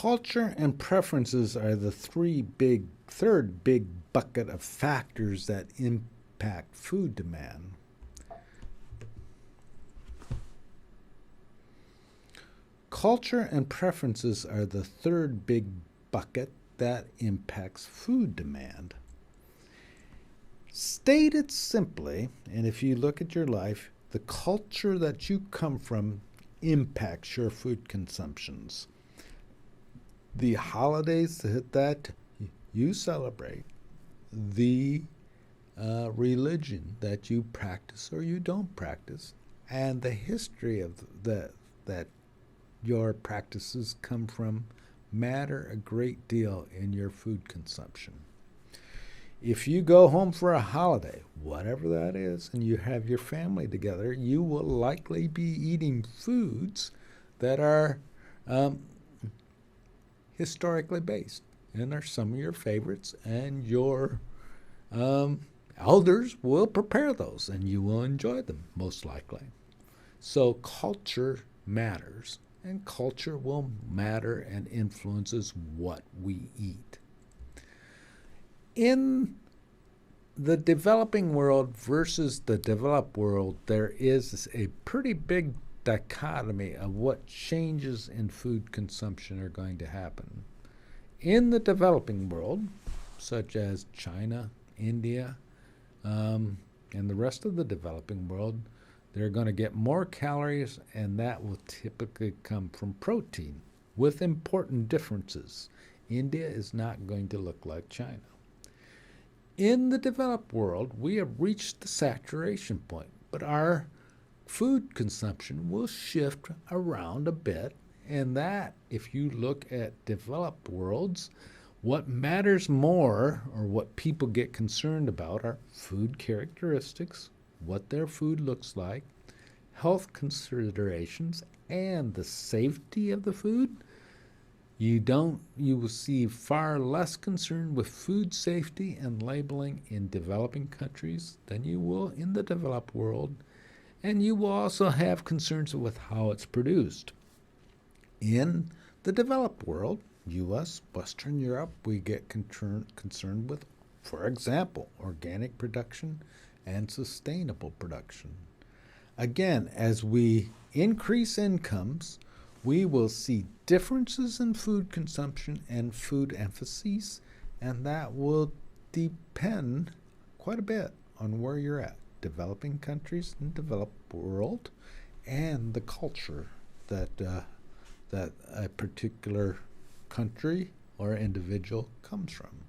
Culture and preferences are the third big bucket of factors that impact food demand. Culture and preferences are the third big bucket that impacts food demand. Stated simply, and if you look at your life, the culture that you come from impacts your food consumptions. The holidays that you celebrate, the religion that you practice or you don't practice, and the history of that your practices come from matter a great deal in your food consumption. If you go home for a holiday, whatever that is, and you have your family together, you will likely be eating foods that are historically based and are some of your favorites, and your elders will prepare those and you will enjoy them most likely. So culture matters, and culture will matter and influences what we eat. In the developing world versus the developed world, there is a pretty big dichotomy of what changes in food consumption are going to happen. In the developing world, such as China, India, and the rest of the developing world, they're going to get more calories, and that will typically come from protein, with important differences. India is not going to look like China. In the developed world, we have reached the saturation point, but our food consumption will shift around a bit, and that, if you look at developed worlds, what matters more, or what people get concerned about, are food characteristics, what their food looks like, health considerations, and the safety of the food. You will see far less concern with food safety and labeling in developing countries than you will in the developed world, and you will also have concerns with how it's produced. In the developed world, U.S., Western Europe, we get concerned with, for example, organic production and sustainable production. Again, as we increase incomes, we will see differences in food consumption and food emphases, and that will depend quite a bit on where you're at, developing countries and developed world, and the culture that a particular country or individual comes from.